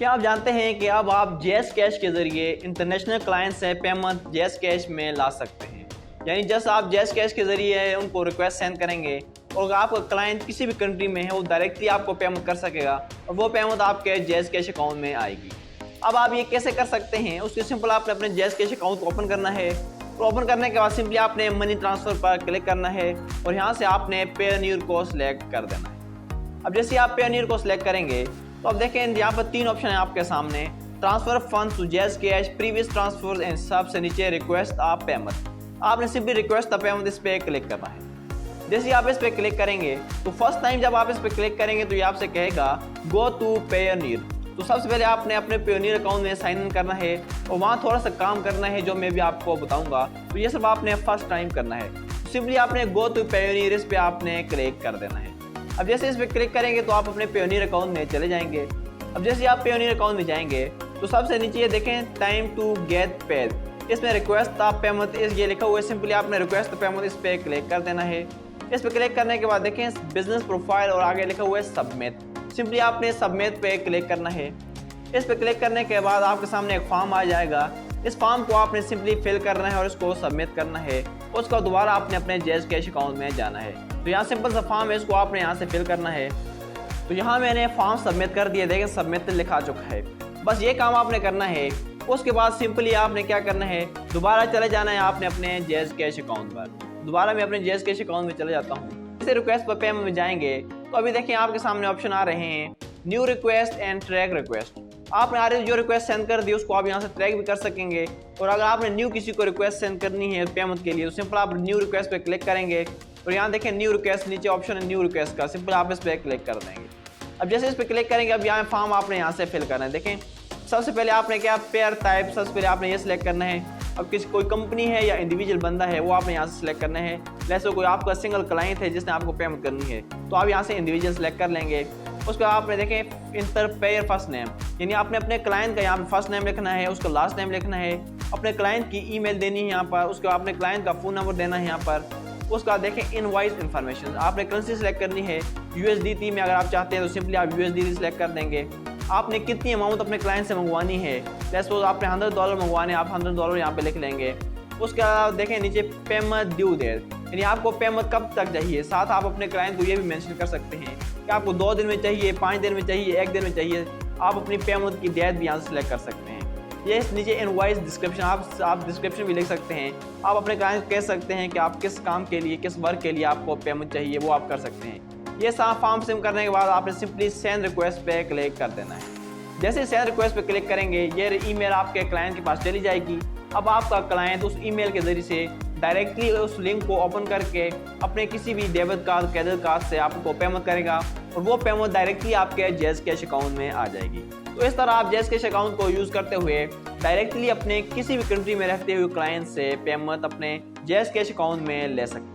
क्या आप जानते हैं कि अब आप जैज़ कैश के ज़रिए इंटरनेशनल क्लाइंट से पेमेंट जैज़ कैश में ला सकते हैं। यानी जस्ट आप जैज़ कैश के ज़रिए उनको रिक्वेस्ट सेंड करेंगे और आपका क्लाइंट किसी भी कंट्री में है वो डायरेक्टली आपको पेमेंट कर सकेगा और वो पेमेंट आपके जैज़ कैश अकाउंट में आएगी। अब आप ये कैसे कर सकते हैं, उसके सिंपल आपने अपने जैज़ कैश अकाउंट को ओपन करना है और ओपन करने के बाद सिंपली आपने मनी ट्रांसफ़र पर क्लिक करना है और यहाँ से आपने पेयोनियर को सिलेक्ट कर देना है। अब जैसे आप पेयोनियर को सिलेक्ट करेंगे तो अब देखें यहाँ पर 3 ऑप्शन है आपके सामने, transfer funds to JazzCash, previous transfer and सबसे नीचे रिक्वेस्ट ऑफ पेमेंट। आपने सिंपली रिक्वेस्ट ऑफ पेमेंट इस पर क्लिक करना है। जैसे आप इस पर क्लिक करेंगे तो फर्स्ट टाइम जब आप इस पर क्लिक करेंगे तो ये आपसे कहेगा गो टू पेयोनियर। तो सबसे पहले आपने अपने पेयोनियर अकाउंट में साइन इन करना है और वहाँ थोड़ा सा काम करना है जो मैं भी आपको बताऊँगा। तो ये सब आपने फर्स्ट टाइम करना है। सिंपली आपने गो टू पेयोनियर इस पर आपने क्लिक कर देना है। अब जैसे इस पर क्लिक करेंगे तो आप अपने पेयोनियर अकाउंट में चले जाएंगे। अब जैसे आप पेयोनियर अकाउंट में जाएंगे तो सबसे नीचे ये देखें टाइम टू गेट पेड, इसमें रिक्वेस्ट ऑफ पेमेंट ये लिखा हुआ है। सिंपली आपने रिक्वेस्ट ऑफ पेमेंट इस पर क्लिक कर देना है। इस पर क्लिक करने के बाद देखें बिजनेस प्रोफाइल और आगे लिखा हुआ है सबमिट। सिंपली आपने सबमिट पे क्लिक करना है। इस पर क्लिक करने के बाद आपके सामने एक फॉर्म आ जाएगा। इस फॉर्म को आपने सिंपली फिल करना है और इसको सबमिट करना है। उसका दोबारा आपने अपने जैज़ कैश अकाउंट में जाना है। तो यहाँ सिंपल सा फॉर्म है, इसको आपने यहाँ से फिल करना है। तो यहाँ मैंने फॉर्म सबमिट कर दिया, देखें सबमिट लिखा चुका है। बस ये काम आपने करना है। उसके बाद सिंपली आपने क्या करना है, दोबारा चले जाना है आपने अपने जैज़ कैश अकाउंट पर। दोबारा मैं अपने जैज़ कैश अकाउंट में चले जाता हूँ। जैसे रिक्वेस्ट पर पेमेंट में जाएंगे तो अभी देखें आपके सामने ऑप्शन आ रहे हैं new request and track request. आपने आगे जो रिक्वेस्ट सेंड कर दी उसको आप यहाँ से ट्रैक भी कर सकेंगे। और अगर आपने न्यू किसी को रिक्वेस्ट सेंड करनी है पेमेंट के लिए तो सिंपल आप न्यू रिक्वेस्ट पे क्लिक करेंगे और यहाँ देखें न्यू रिक्वेस्ट, नीचे ऑप्शन है न्यू रिक्वेस्ट का, सिंपल आप इस पर क्लिक कर देंगे। अब जैसे इस पर क्लिक करेंगे अब यहाँ फॉर्म आपने यहाँ से फिल करना है। देखें सबसे पहले आपने क्या पेयर टाइप, सबसे पहले आपने ये सिलेक्ट करना है। अब किसी कोई कंपनी है या इंडिविजुअल बंदा है वो आपने यहाँ से सिलेक्ट करना है। जैसे कोई आपका सिंगल क्लाइंट है जिसने आपको पेमेंट करनी है तो आप यहाँ से इंडिविजुअल सेलेक्ट कर लेंगे। उसके बाद आपने देखें इंटर पेयर फर्स्ट नेम, यानी आपने अपने क्लाइंट का यहाँ पे फर्स्ट नेम लिखना है, उसका लास्ट नेम लिखना है, अपने क्लाइंट की ईमेल देनी है यहाँ पर, उसके बाद अपने क्लाइंट का फ़ोन नंबर देना है यहाँ पर। उसके बाद देखें इनवॉइस इन्फॉर्मेशन, आपने करेंसी सेलेक्ट करनी है USDT में, अगर आप चाहते हैं तो सिंपली आप USDT सेलेक्ट कर देंगे। आपने कितनी अमाउंट अपने क्लाइंट से मंगवानी है, जैसे आपने $100 मंगवाने, आप $100 यहाँ पे लिख लेंगे। उसके बाद देखें नीचे पेमेंट ड्यू डेट, यानी आपको पेमेंट कब तक चाहिए। साथ आप अपने क्लाइंट को ये भी मेंशन कर सकते हैं कि आपको 2 दिन में चाहिए, 5 दिन में चाहिए, 1 दिन में चाहिए। आप अपनी पेमेंट की डेट भी यहाँ से सेलेक्ट कर सकते हैं। ये नीचे इनवॉइस डिस्क्रिप्शन, आप डिस्क्रिप्शन भी लिख सकते हैं। आप अपने क्लाइंट को कह सकते हैं कि आप किस काम के लिए, किस वर्क के लिए आपको पेमेंट चाहिए, वो आप कर सकते हैं। ये सारा फॉर्म सिम करने के बाद आपने सिंपली सेंड रिक्वेस्ट पे क्लिक कर देना है। जैसे सेंड रिक्वेस्ट पे क्लिक करेंगे ये ईमेल आपके क्लाइंट के पास चली जाएगी। अब आपका क्लाइंट उस ईमेल के ज़रिए से डायरेक्टली उस लिंक को ओपन करके अपने किसी भी डेबिट कार्ड, क्रेडिट कार्ड से आपको पेमेंट करेगा और वो पेमेंट डायरेक्टली आपके जैज़ कैश अकाउंट में आ जाएगी। तो इस तरह आप जैज़ कैश अकाउंट को यूज़ करते हुए डायरेक्टली अपने किसी भी कंट्री में रहते हुए क्लाइंट से पेमेंट अपने जैज़ कैश अकाउंट में ले सकते हैं।